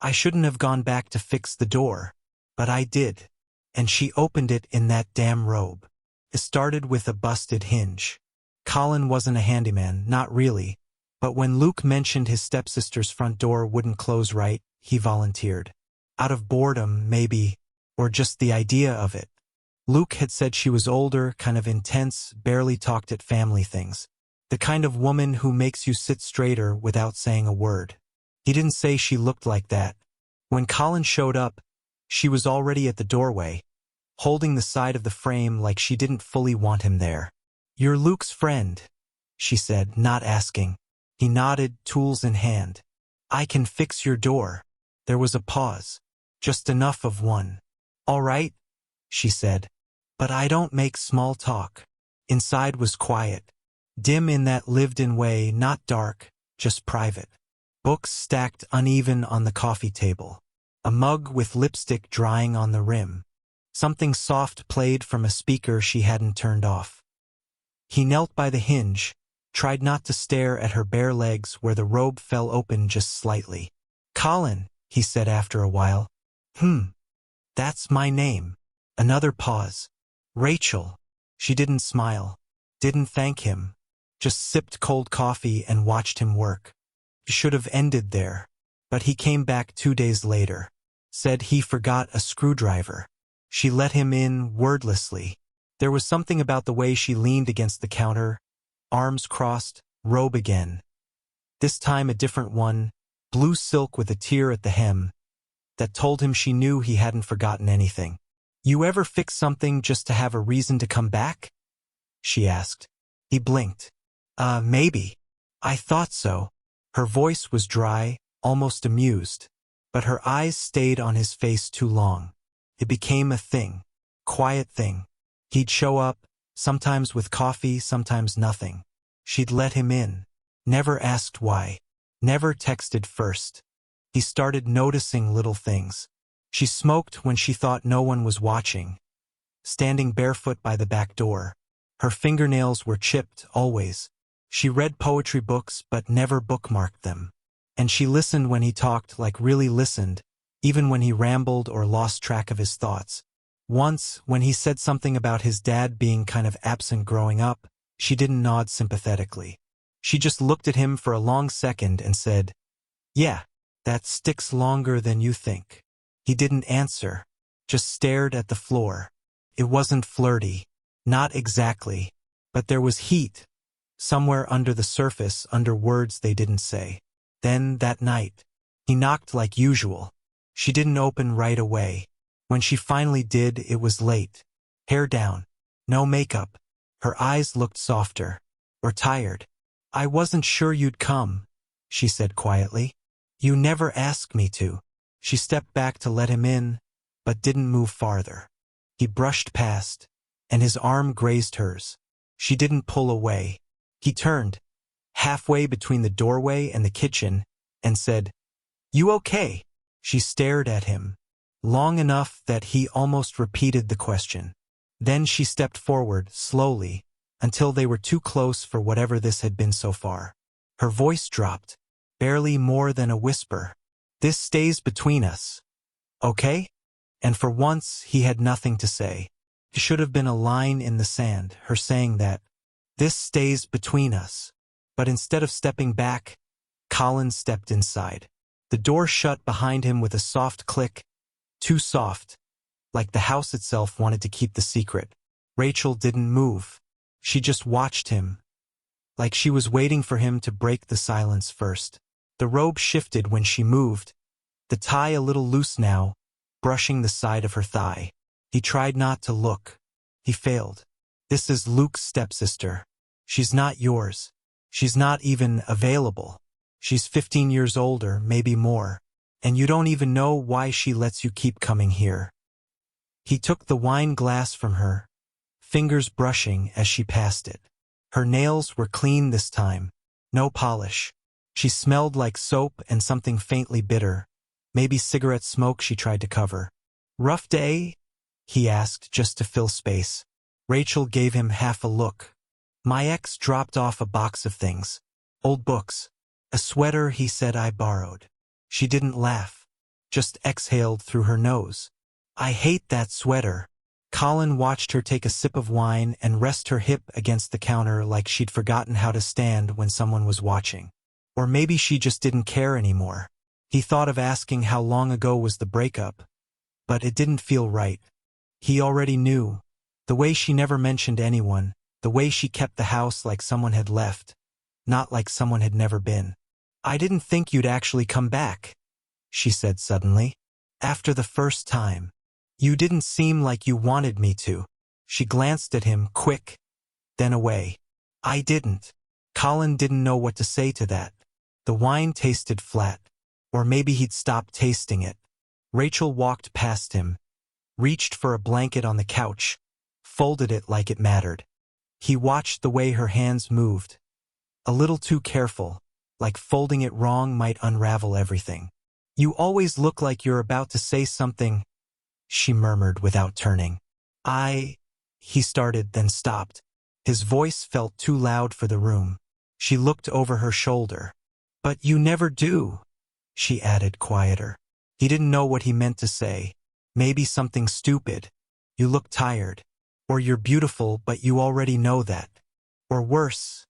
I shouldn't have gone back to fix the door. But I did. And she opened it in that damn robe. It started with a busted hinge. Colin wasn't a handyman, not really. But when Luke mentioned his stepsister's front door wouldn't close right, he volunteered. Out of boredom, maybe, or just the idea of it. Luke had said she was older, kind of intense, barely talked at family things. The kind of woman who makes you sit straighter without saying a word. He didn't say she looked like that. When Colin showed up, she was already at the doorway, holding the side of the frame like she didn't fully want him there. "You're Luke's friend," she said, not asking. He nodded, tools in hand. "I can fix your door." There was a pause. Just enough of one. "All right," she said. "But I don't make small talk." Inside was quiet. Dim in that lived-in way, not dark, just private. Books stacked uneven on the coffee table. A mug with lipstick drying on the rim. Something soft played from a speaker she hadn't turned off. He knelt by the hinge, tried not to stare at her bare legs where the robe fell open just slightly. "Colin," he said after a while. That's my name." Another pause. "Rachel." She didn't smile, didn't thank him, just sipped cold coffee and watched him work. It should have ended there, but he came back 2 days later. Said he forgot a screwdriver. She let him in wordlessly. There was something about the way she leaned against the counter, arms crossed, robe again. This time a different one, blue silk with a tear at the hem, that told him she knew he hadn't forgotten anything. "You ever fix something just to have a reason to come back?" she asked. He blinked. Maybe. I thought so." Her voice was dry, almost amused, but her eyes stayed on his face too long. It became a thing. Quiet thing. He'd show up, sometimes with coffee, sometimes nothing. She'd let him in. Never asked why. Never texted first. He started noticing little things. She smoked when she thought no one was watching. Standing barefoot by the back door. Her fingernails were chipped, always. She read poetry books but never bookmarked them. And she listened when he talked, like really listened, even when he rambled or lost track of his thoughts. Once, when he said something about his dad being kind of absent growing up, she didn't nod sympathetically. She just looked at him for a long second and said, "Yeah, that sticks longer than you think." He didn't answer, just stared at the floor. It wasn't flirty. Not exactly. But there was heat. Somewhere under the surface, under words they didn't say. Then, that night, he knocked like usual. She didn't open right away. When she finally did, it was late. Hair down. No makeup. Her eyes looked softer. Or tired. "I wasn't sure you'd come," she said quietly. "You never asked me to." She stepped back to let him in, but didn't move farther. He brushed past, and his arm grazed hers. She didn't pull away. He turned, halfway between the doorway and the kitchen, and said, "You okay?" She stared at him, long enough that he almost repeated the question. Then she stepped forward, slowly, until they were too close for whatever this had been so far. Her voice dropped, barely more than a whisper. "This stays between us. Okay?" And for once, he had nothing to say. It should have been a line in the sand, her saying that, "This stays between us." But instead of stepping back, Colin stepped inside. The door shut behind him with a soft click, too soft, like the house itself wanted to keep the secret. Rachel didn't move. She just watched him, like she was waiting for him to break the silence first. The robe shifted when she moved, the tie a little loose now, brushing the side of her thigh. He tried not to look. He failed. "This is Luke's stepsister. She's not yours. She's not even available. She's 15 years older, maybe more. And you don't even know why she lets you keep coming here." He took the wine glass from her, fingers brushing as she passed it. Her nails were clean this time, no polish. She smelled like soap and something faintly bitter, maybe cigarette smoke she tried to cover. "Rough day?" he asked, just to fill space. Rachel gave him half a look. "My ex dropped off a box of things. Old books. A sweater he said I borrowed." She didn't laugh. just exhaled through her nose. I hate that sweater. Colin watched her take a sip of wine and rest her hip against the counter like she'd forgotten how to stand when someone was watching. Or maybe she just didn't care anymore. He thought of asking how long ago was the breakup, but it didn't feel right. He already knew. The way she never mentioned anyone, the way she kept the house like someone had left, not like someone had never been. I didn't think you'd actually come back, she said suddenly. After the first time. You didn't seem like you wanted me to. She glanced at him, quick, then away. I didn't. Colin didn't know what to say to that. The wine tasted flat. Or maybe he'd stopped tasting it. Rachel walked past him, reached for a blanket on the couch, folded it like it mattered. He watched the way her hands moved. A little too careful, like folding it wrong might unravel everything. You always look like you're about to say something, she murmured without turning. He started, then stopped. His voice felt too loud for the room. She looked over her shoulder. But you never do, she added, quieter. He didn't know what he meant to say. Maybe something stupid. You look tired. Or you're beautiful, but you already know that. Or worse,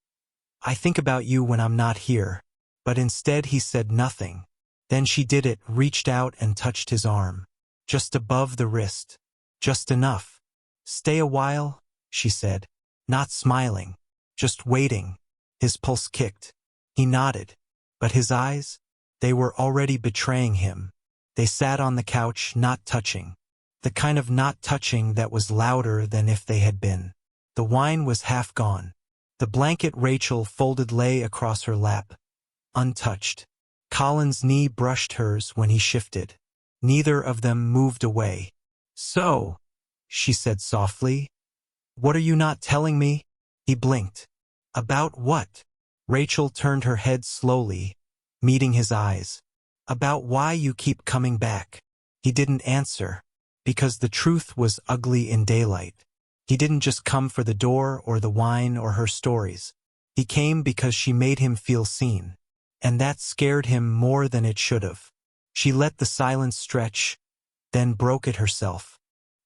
I think about you when I'm not here. But instead he said nothing. Then she did it, reached out and touched his arm. Just above the wrist. Just enough. Stay a while, she said. Not smiling. Just waiting. His pulse kicked. He nodded. But his eyes? They were already betraying him. They sat on the couch, not touching. The kind of not touching that was louder than if they had been. The wine was half gone. The blanket Rachel folded lay across her lap, untouched. Colin's knee brushed hers when he shifted. Neither of them moved away. So, she said softly, what are you not telling me? He blinked. About what? Rachel turned her head slowly, meeting his eyes. About why you keep coming back. He didn't answer, because the truth was ugly in daylight. He didn't just come for the door or the wine or her stories. He came because she made him feel seen. And that scared him more than it should have. She let the silence stretch, then broke it herself.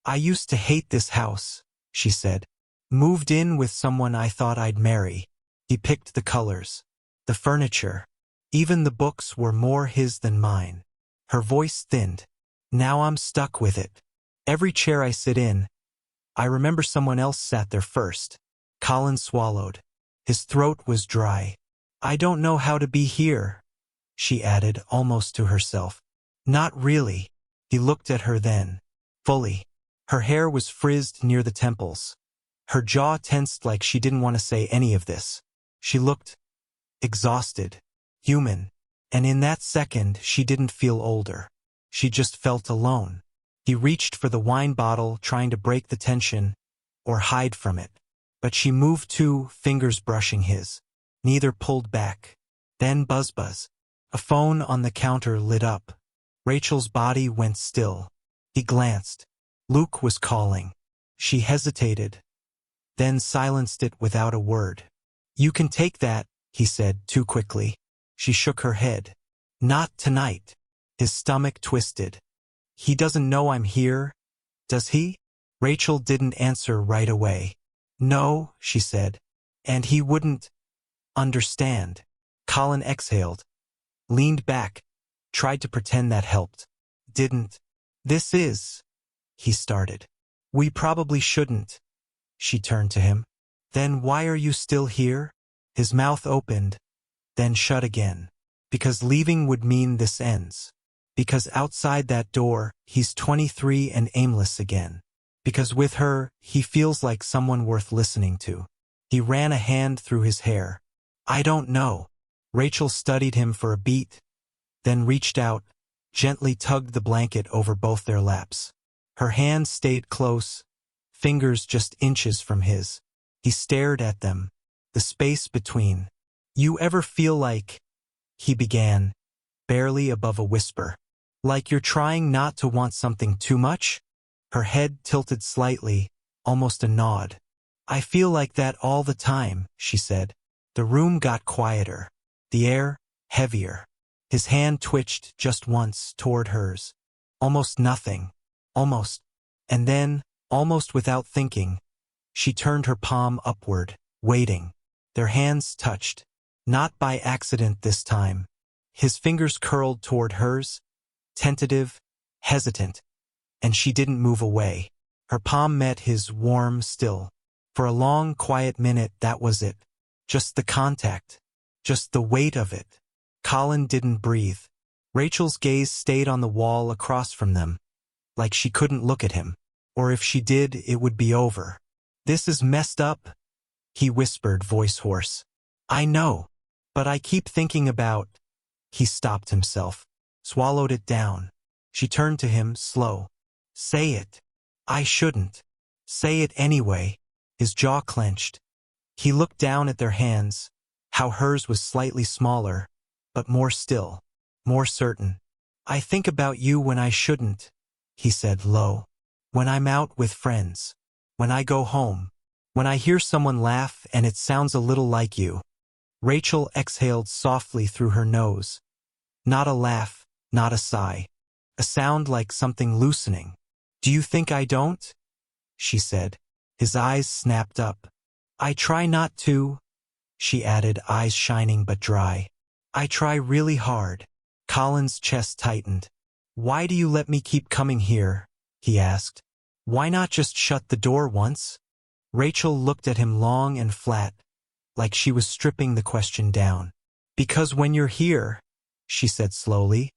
I used to hate this house, she said. Moved in with someone I thought I'd marry. He picked the colors, the furniture. Even the books were more his than mine. Her voice thinned. Now I'm stuck with it. Every chair I sit in, I remember someone else sat there first. Colin swallowed. His throat was dry. I don't know how to be here, she added, almost to herself. Not really. He looked at her then, fully. Her hair was frizzed near the temples. Her jaw tensed like she didn't want to say any of this. She looked exhausted, human, and in that second she didn't feel older. She just felt alone. He reached for the wine bottle, trying to break the tension or hide from it. But she moved too, fingers brushing his. Neither pulled back. Then buzz. A phone on the counter lit up. Rachel's body went still. He glanced. Luke was calling. She hesitated, then silenced it without a word. You can take that, he said too quickly. She shook her head. Not tonight. His stomach twisted. He doesn't know I'm here, does he? Rachel didn't answer right away. No, she said. And he wouldn't understand. Colin exhaled, leaned back, tried to pretend that helped. Didn't. This is, he started. We probably shouldn't. She turned to him. Then why are you still here? His mouth opened, then shut again. Because leaving would mean this ends. Because outside that door, he's 23 and aimless again. Because with her, he feels like someone worth listening to. He ran a hand through his hair. I don't know. Rachel studied him for a beat, then reached out, gently tugged the blanket over both their laps. Her hand stayed close, fingers just inches from his. He stared at them, the space between. You ever feel like, he began, barely above a whisper, like you're trying not to want something too much? Her head tilted slightly, almost a nod. I feel like that all the time, she said. The room got quieter, the air heavier. His hand twitched just once toward hers. Almost nothing. Almost. And then, almost without thinking, she turned her palm upward, waiting. Their hands touched. Not by accident this time. His fingers curled toward hers, tentative, hesitant, and she didn't move away. Her palm met his, warm still. For a long, quiet minute, that was it. Just the contact. Just the weight of it. Colin didn't breathe. Rachel's gaze stayed on the wall across from them, like she couldn't look at him. Or if she did, it would be over. "This is messed up," he whispered, voice hoarse. "I know. But I keep thinking about—" He stopped himself, swallowed it down. She turned to him, slow. "Say it." "I shouldn't." "Say it anyway." His jaw clenched. He looked down at their hands, how hers was slightly smaller, but more still, more certain. "I think about you when I shouldn't," he said low. "When I'm out with friends. When I go home. When I hear someone laugh and it sounds a little like you." Rachel exhaled softly through her nose. Not a laugh, not a sigh. A sound like something loosening. "Do you think I don't?" she said. His eyes snapped up. "I try not to," she added, eyes shining but dry. "I try really hard." Colin's chest tightened. "Why do you let me keep coming here?" he asked. "Why not just shut the door once?" Rachel looked at him long and flat, like she was stripping the question down. "Because when you're here," she said slowly,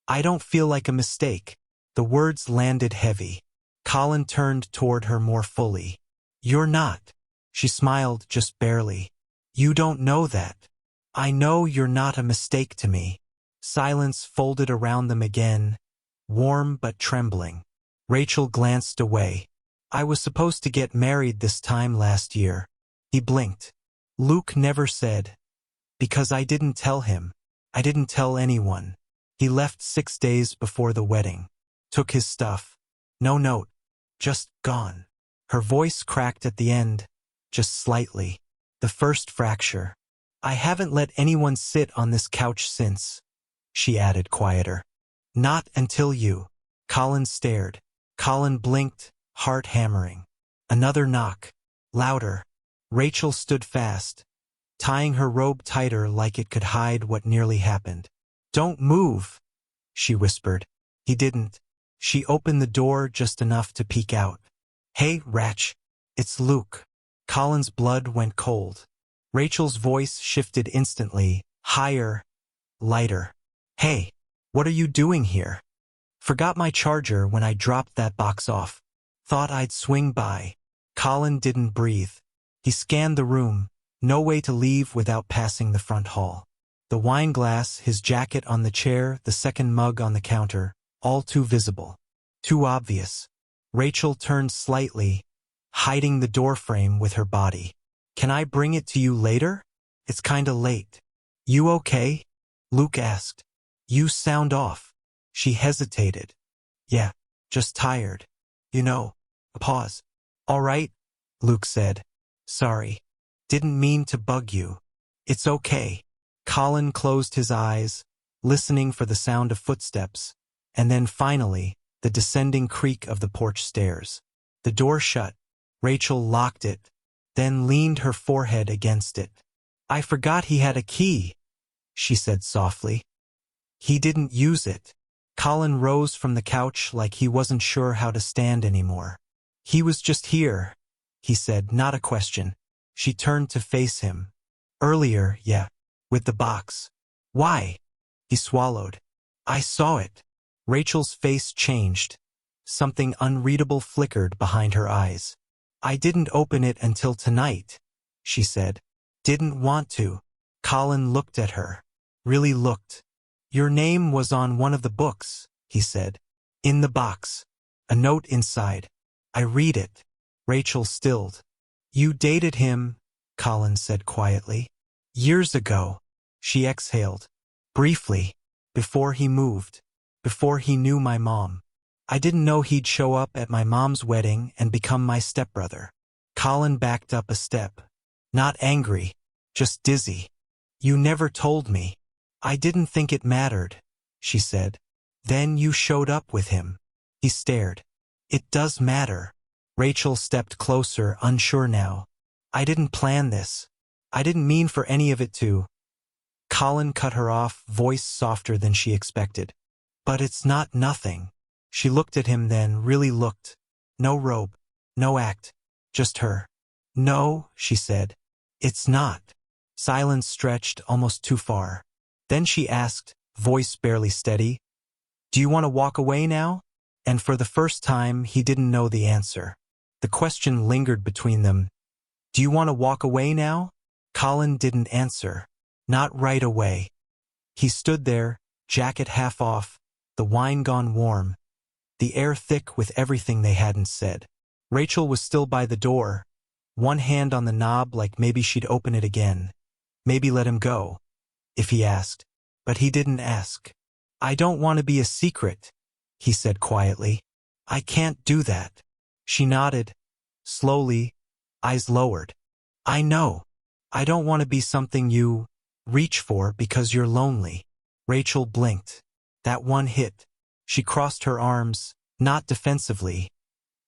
"I don't feel like a mistake." The words landed heavy. Colin turned toward her more fully. "You're not." She smiled, just barely. "You don't know that. I know you're not a mistake to me." Silence folded around them again, warm but trembling. Rachel glanced away. "I was supposed to get married this time last year." He blinked. "Luke never said." "Because I didn't tell him. I didn't tell anyone. He left 6 days before the wedding. Took his stuff. No note. Just gone." Her voice cracked at the end, just slightly. "The first fracture. I haven't let anyone sit on this couch since," she added, quieter. "Not until you." Colin stared. Colin blinked, heart hammering. Another knock. Louder. Rachel stood fast, tying her robe tighter like it could hide what nearly happened. "Don't move," she whispered. He didn't. She opened the door just enough to peek out. "Hey, Ratch. It's Luke." Colin's blood went cold. Rachel's voice shifted instantly, higher, lighter. "Hey, what are you doing here?" "Forgot my charger when I dropped that box off. Thought I'd swing by." Colin didn't breathe. He scanned the room, no way to leave without passing the front hall. The wine glass, his jacket on the chair, the second mug on the counter, all too visible. Too obvious. Rachel turned slightly, hiding the doorframe with her body. "Can I bring it to you later? It's kinda late." "You okay?" Luke asked. "You sound off." She hesitated. "Yeah, just tired. You know." A pause. "All right," Luke said. "Sorry. Didn't mean to bug you." "It's okay." Colin closed his eyes, listening for the sound of footsteps, and then finally, the descending creak of the porch stairs. The door shut. Rachel locked it, then leaned her forehead against it. "I forgot he had a key," she said softly. "He didn't use it." Colin rose from the couch like he wasn't sure how to stand anymore. "He was just here," he said, not a question. She turned to face him. "Earlier, yeah, with the box." "Why?" He swallowed. "I saw it." Rachel's face changed. Something unreadable flickered behind her eyes. "I didn't open it until tonight," she said. "Didn't want to." Colin looked at her. Really looked. "Your name was on one of the books," he said. "In the box. A note inside. I read it." Rachel stilled. "You dated him," Colin said quietly. "Years ago." She exhaled. "Briefly. Before he moved. Before he knew my mom. I didn't know he'd show up at my mom's wedding and become my stepbrother." Colin backed up a step. Not angry, just dizzy. "You never told me." "I didn't think it mattered," she said. Then you showed up with him. He stared. It does matter. Rachel stepped closer, unsure now. I didn't plan this. I didn't mean for any of it to. Colin cut her off, voice softer than she expected. But it's not nothing. She looked at him then, really looked. No robe. No act. Just her. No, she said. It's not. Silence stretched almost too far. Then she asked, voice barely steady, do you want to walk away now? And for the first time, he didn't know the answer. The question lingered between them. Do you want to walk away now? Colin didn't answer. Not right away. He stood there, jacket half off, the wine gone warm, the air thick with everything they hadn't said. Rachel was still by the door, one hand on the knob like maybe she'd open it again. Maybe let him go, if he asked. But he didn't ask. I don't want to be a secret, he said quietly. I can't do that. She nodded, slowly, eyes lowered. I know. I don't want to be something you reach for because you're lonely. Rachel blinked. That one hit. She crossed her arms, not defensively,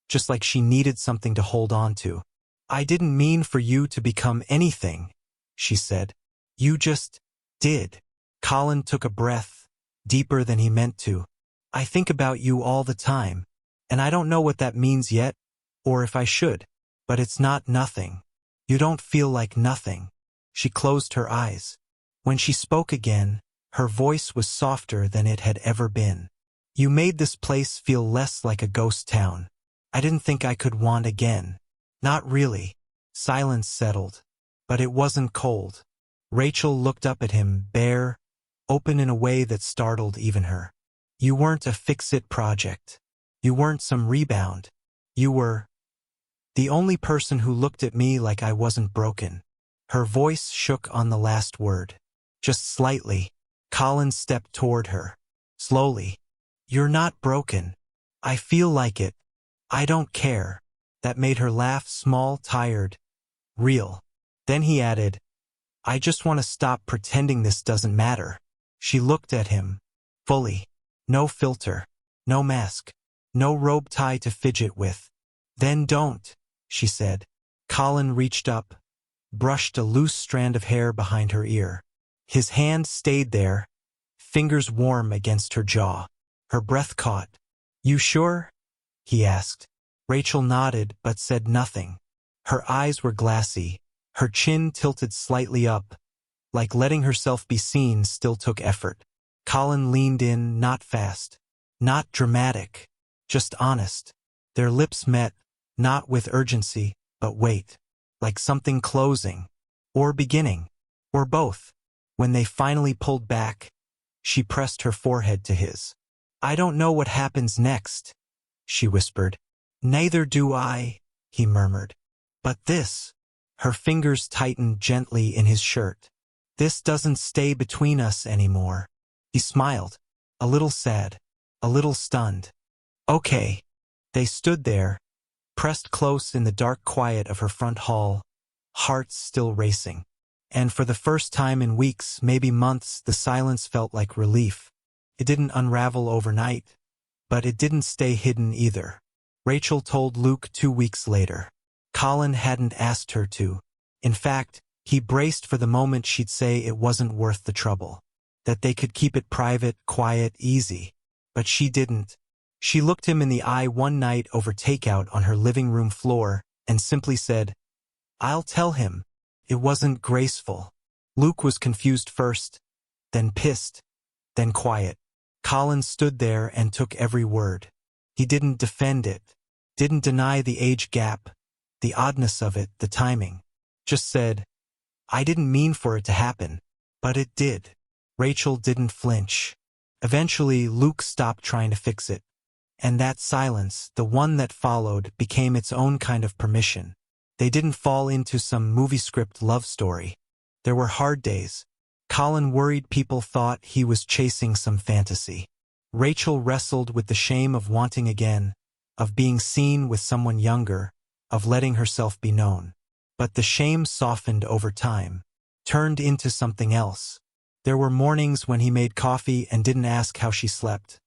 just like she needed something to hold on to. I didn't mean for you to become anything, she said. You just did. Colin took a breath, deeper than he meant to. I think about you all the time, and I don't know what that means yet, or if I should, but it's not nothing. You don't feel like nothing. She closed her eyes. When she spoke again, her voice was softer than it had ever been. You made this place feel less like a ghost town. I didn't think I could want again. Not really. Silence settled. But it wasn't cold. Rachel looked up at him, bare, open in a way that startled even her. You weren't a fix-it project. You weren't some rebound. You were the only person who looked at me like I wasn't broken. Her voice shook on the last word. Just slightly. Colin stepped toward her. Slowly. You're not broken. I feel like it. I don't care. That made her laugh, small, tired, real. Then he added, I just want to stop pretending this doesn't matter. She looked at him. Fully. No filter. No mask. No robe tie to fidget with. Then don't, she said. Colin reached up, brushed a loose strand of hair behind her ear. His hand stayed there, fingers warm against her jaw. Her breath caught. You sure? He asked. Rachel nodded but said nothing. Her eyes were glassy, her chin tilted slightly up, like letting herself be seen still took effort. Colin leaned in, not fast, not dramatic, just honest. Their lips met, not with urgency, but wait, like something closing, or beginning, or both. When they finally pulled back, she pressed her forehead to his. I don't know what happens next, she whispered. Neither do I, he murmured. But this, her fingers tightened gently in his shirt. This doesn't stay between us anymore. He smiled, a little sad, a little stunned. Okay. They stood there, pressed close in the dark quiet of her front hall, hearts still racing. And for the first time in weeks, maybe months, the silence felt like relief. It didn't unravel overnight, but it didn't stay hidden either. Rachel told Luke 2 weeks later. Colin hadn't asked her to. In fact, he braced for the moment she'd say it wasn't worth the trouble. That they could keep it private, quiet, easy. But she didn't. She looked him in the eye one night over takeout on her living room floor and simply said, I'll tell him. It wasn't graceful. Luke was confused first, then pissed, then quiet. Colin stood there and took every word. He didn't defend it, didn't deny the age gap, the oddness of it, the timing. Just said, I didn't mean for it to happen, but it did. Rachel didn't flinch. Eventually, Luke stopped trying to fix it. And that silence, the one that followed, became its own kind of permission. They didn't fall into some movie script love story. There were hard days. Colin worried people thought he was chasing some fantasy. Rachel wrestled with the shame of wanting again, of being seen with someone younger, of letting herself be known. But the shame softened over time, turned into something else. There were mornings when he made coffee and didn't ask how she slept.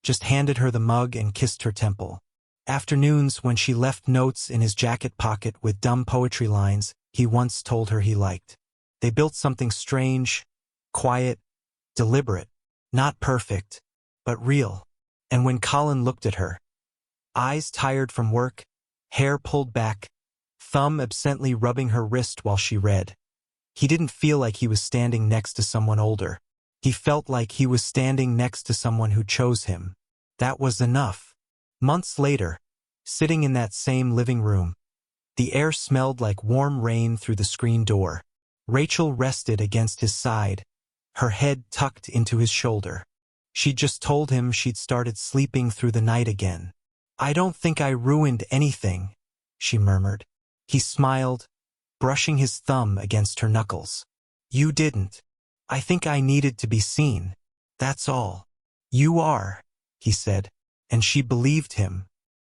just handed her the mug and kissed her temple. Afternoons when she left notes in his jacket pocket with dumb poetry lines he once told her he liked. They built something strange, quiet, deliberate, not perfect, but real. And when Colin looked at her, eyes tired from work, hair pulled back, thumb absently rubbing her wrist while she read, he didn't feel like he was standing next to someone older. He felt like he was standing next to someone who chose him. That was enough. Months later, sitting in that same living room, the air smelled like warm rain through the screen door. Rachel rested against his side, her head tucked into his shoulder. She'd just told him she'd started sleeping through the night again. "I don't think I ruined anything," she murmured. He smiled, brushing his thumb against her knuckles. "You didn't. I think I needed to be seen. That's all." "You are," he said, and she believed him.